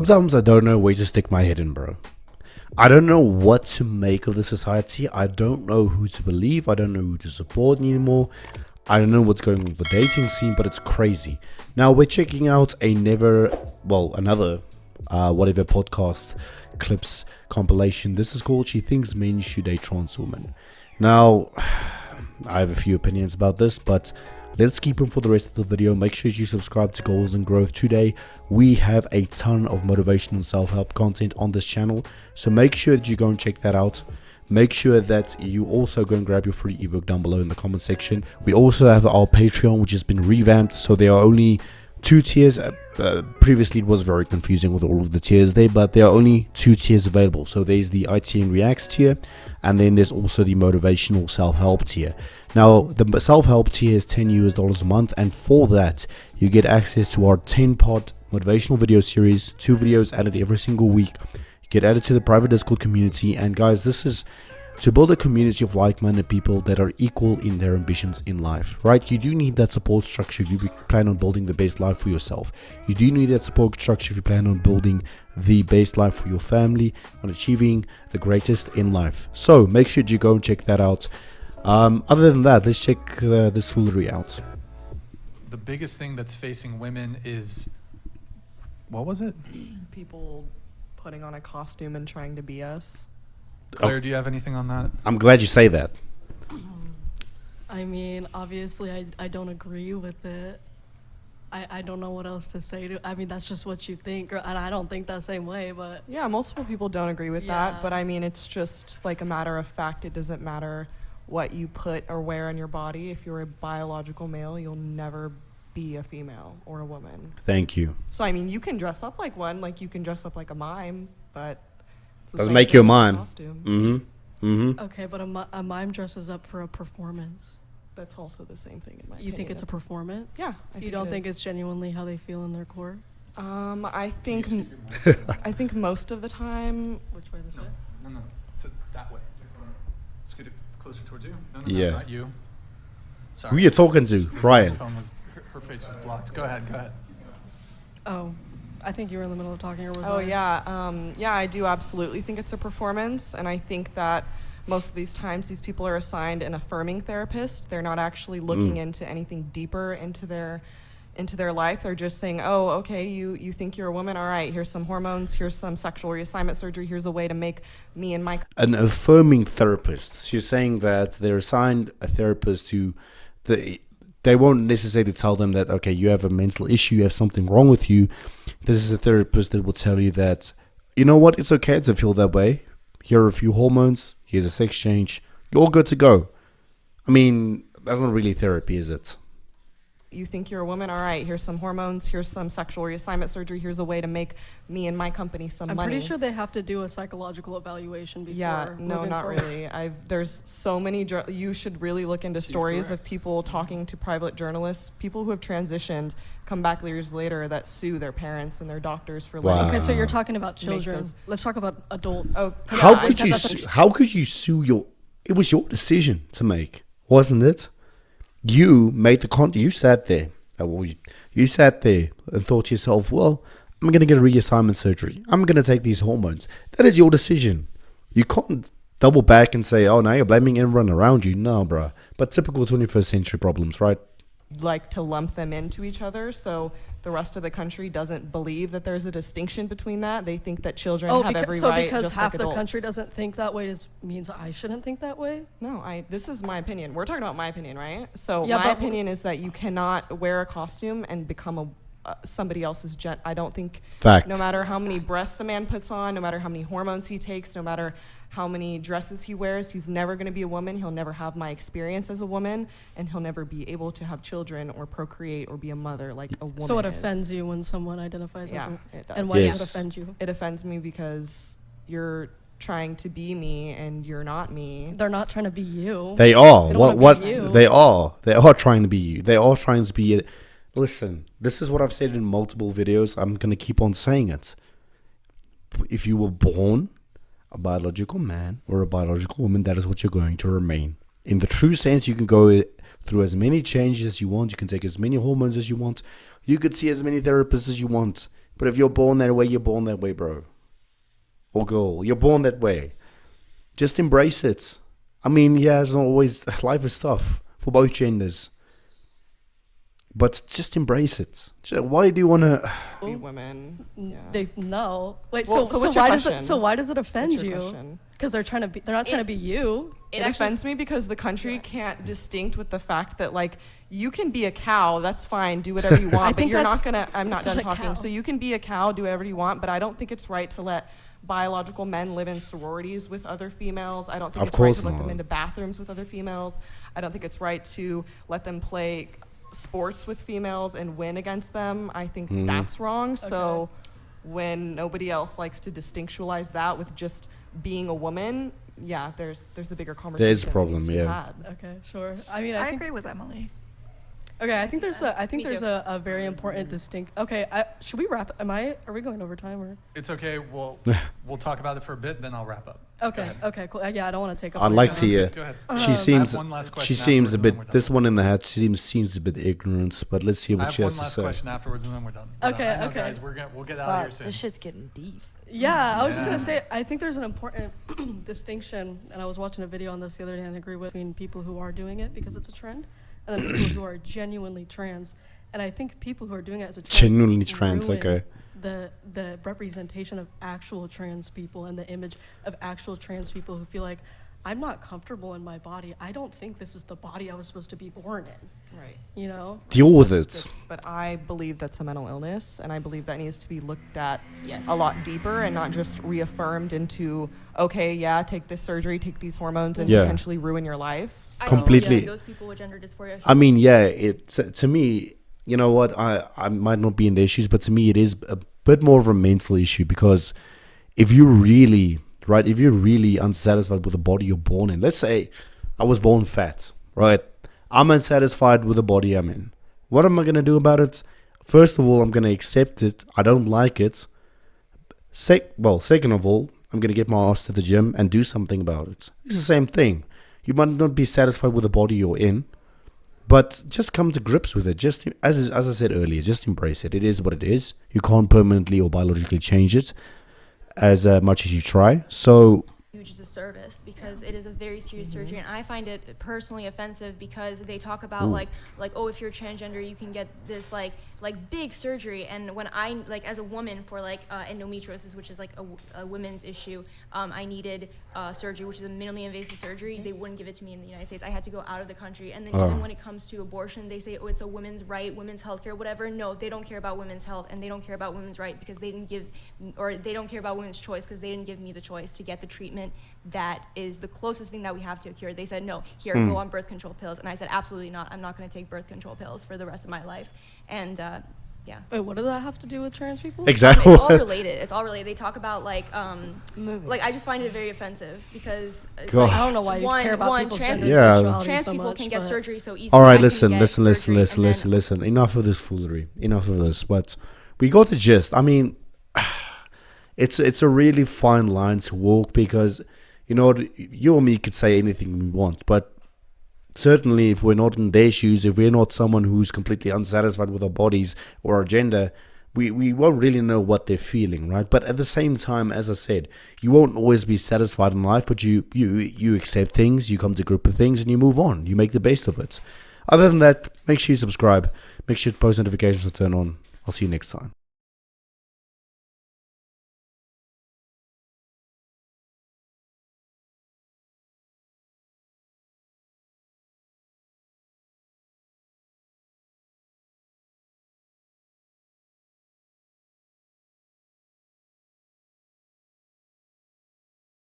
Sometimes I don't know where to stick my head in, bro. I don't know what to make of the society. I don't know who to believe. I don't know who to support anymore. I don't know what's going on with the dating scene, but it's crazy. Now we're checking out another whatever podcast clips compilation. This is called "She Thinks Men Should Date Trans Women." Now, I have a few opinions about this, but let's keep them for the rest of the video. Make sure you subscribe to Goals and Growth today. We have a ton of motivational self-help content on this channel, so make sure that you go and check that out. Make sure that you also go and grab your free ebook down below in the comment section. We also have our Patreon, which has been revamped, so there are only 2 tiers. Previously it was very confusing with all of the tiers there, but there are only 2 tiers available. So there's the ITN Reacts tier, and then there's also the motivational self-help tier. Now the self-help tier is $10 a month, and for that you get access to our 10-part motivational video series, 2 videos added every single week. You get added to the private Discord community, and guys, this is to build a community of like-minded people that are equal in their ambitions in life, right? You do need that support structure if you plan on building the best life for yourself. You do need that support structure if you plan on building the best life for your family, on achieving the greatest in life. So make sure you go and check that out. Other than that, let's check this foolery out. The biggest thing that's facing women is, what was it? People putting on a costume and trying to be us. Claire, do you have anything on that? I'm glad you say that. I mean, obviously, I don't agree with it. I don't know what else to say to. I mean, that's just what you think, and I don't think that same way. But Yeah, multiple people don't agree with that, but I mean, it's just like a matter of fact. It doesn't matter what you put or wear on your body. If you're a biological male, you'll never be a female or a woman. Thank you. So I mean, you can dress up like one, like you can dress up like a mime, but Doesn't make you a mime. okay, but a mime dresses up for a performance. That's also the same thing in my You opinion. think it's a performance? Yeah. You don't think it's genuinely how they feel in their core? I think most of the time. Which way? This way? No, to that way. Scoot it closer towards you. No, Yeah. not you. Sorry. Who you talking to, Brian? Her face was blocked. Go ahead. Oh, I think you were in the middle of talking, or was Oh I? yeah, I do absolutely think it's a performance, and I think that most of these times these people are assigned an affirming therapist. They're not actually looking into anything deeper into their life. They're just saying, oh, okay, you think you're a woman, all right, here's some hormones, here's some sexual reassignment surgery, here's a way to make me and my An affirming therapist. She's saying that they're assigned a therapist who they won't necessarily tell them that, okay, you have a mental issue, you have something wrong with you. This is a therapist that will tell you that, you know what, it's okay to feel that way. Here are a few hormones, here's a sex change, you're all good to go. I mean, that's not really therapy, is it? You think you're a woman, all right, here's some hormones, here's some sexual reassignment surgery, here's a way to make me and my company some money. I'm pretty sure they have to do a psychological evaluation before. Yeah, no, not really. There's so many, you should really look into stories of people talking to private journalists, people who have transitioned, come back years later that sue their parents and their doctors for Wow. Okay, so you're talking about Make children. those- Let's talk about adults. Oh, How yeah, could you sue your? It was your decision to make, wasn't it? You made the content. You sat there. You sat there and thought to yourself, well, I'm going to get a reassignment surgery. I'm going to take these hormones. That is your decision. You can't double back and say, oh, now you're blaming everyone around you. No, bro. But typical 21st century problems, right? like to lump them into each other, so the rest of the country doesn't believe that there's a distinction between that. They think that children have every right, because just half like the adults. country doesn't think that way means I shouldn't think that way? No, this is my opinion. We're talking about my opinion, right? So Yeah, my but- opinion is that you cannot wear a costume and become somebody else's I don't think. Fact. No matter how many breasts a man puts on, no matter how many hormones he takes, no matter how many dresses he wears, he's never going to be a woman. He'll never have my experience as a woman, and he'll never be able to have children or procreate or be a mother like a woman. So it is. offends you when someone identifies Yeah, as a... it does. And why Yes. does it offend you? It offends me because you're trying to be me and you're not me. They're not trying to be you. They are. They don't What? wanna What? be you. They are. They are trying to be you. They are trying to be it. Listen, this is what I've said in multiple videos. I'm gonna keep on saying it. If you were born a biological man or a biological woman, that is what you're going to remain. In the true sense, you can go through as many changes as you want. You can take as many hormones as you want. You could see as many therapists as you want. But if you're born that way, you're born that way, bro. Or girl, you're born that way. Just embrace it. I mean, yeah, it's not always, life is tough for both genders. But just embrace it. Why do you want to... Be women. Yeah. They no. Wait, Well, so what's your why does it question? why does it offend What's your you? question? Because they're not trying to be you. It offends me because the country can't distinct with the fact that, like, you can be a cow, that's fine, do whatever you want, but think you're that's- not gonna, I'm not it's done not a talking. cow. So you can be a cow, do whatever you want, but I don't think it's right to let biological men live in sororities with other females. I don't think Of it's right course to let them not. into bathrooms with other females. I don't think it's right to let them play sports with females and win against them. I think that's wrong. So when nobody else likes to distinctualize that with just being a woman, yeah, there's a bigger conversation. There is a that problem, needs to be yeah. had. Okay, sure. I mean, I I think agree with Emily. okay. I think there's Me too. a very important distinct. Okay, should we wrap? Are we going over time or? It's okay. We'll talk about it for a bit, then I'll wrap up. Go Okay, ahead. okay, cool. Yeah, I don't want to take up. I'd all like your to time. hear. Go ahead. She I seems. have one last She question seems a afterwards, and then we're bit. done. This one in the hat seems a bit ignorant. But let's hear I what have she one has to last say. question afterwards, and then we're done. Okay, I know, okay. guys, we'll get out of here Fuck, soon. this shit's getting deep. Yeah, I was just Yeah. gonna say, I think there's an important distinction, and I was watching a video on this the other day and I agree with between people who are doing it because it's a trend, and then people who are genuinely trans. And I think people who are doing it as a trend Genuinely trans, ruin okay. The representation of actual trans people and the image of actual trans people who feel like, I'm not comfortable in my body. I don't think this is the body I was supposed to be born in. Right. You know? Deal with it. But I believe that's a mental illness, and I believe that needs to be looked at Yes. a lot deeper and not just reaffirmed into, okay, yeah, take this surgery, take these hormones, and Yeah. potentially ruin your life. I So- think Completely. those people with gender dysphoria. I mean, yeah. To me, you know what? I might not be in the issues, but to me, it is a bit more of a mental issue because if you're really unsatisfied with the body you're born in, let's say I was born fat, right? I'm unsatisfied with the body I'm in. What am I gonna do about it? First of all, I'm gonna accept it. I don't like it. Second of all, I'm gonna get my ass to the gym and do something about it. It's the same thing. You might not be satisfied with the body you're in, but just come to grips with it. Just as I said earlier, just embrace it. It is what it is. You can't permanently or biologically change it as much as you try. So Huge disservice because it is a very serious surgery, and I find it personally offensive because they talk about like oh, if you're transgender you can get this like big surgery, and when I like as a woman for like endometriosis, which is like a women's issue, I needed surgery, which is a minimally invasive surgery. They wouldn't give it to me in the United States. I had to go out of the country, and then even when it comes to abortion, they say, oh, it's a women's right, women's health care, whatever. No, they don't care about women's health, and they don't care about women's right because they didn't give, or they don't care about women's choice because they didn't give me the choice to get the treatment that is the closest thing that we have to a cure. They said, no, here, go on birth control pills. And I said, absolutely not. I'm not going to take birth control pills for the rest of my life. And yeah. Wait, what does that have to do with trans people? exactly. It's all related. It's all related. They talk about like I just find it very offensive because God. I don't know why you care about people's trans gender Yeah. and sexuality trans so people much, can get but- surgery so easily. All right, I can listen. get surgery, and then- Enough of this foolery. Enough of this. But we got the gist. I mean, it's a really fine line to walk because, you know, you or me could say anything we want, but certainly if we're not in their shoes, if we're not someone who's completely unsatisfied with our bodies or our gender, we won't really know what they're feeling, right? But at the same time, as I said, you won't always be satisfied in life, but you accept things, you come to grip with things, and you move on. You make the best of it. Other than that, make sure you subscribe. Make sure post notifications are turned on. I'll see you next time.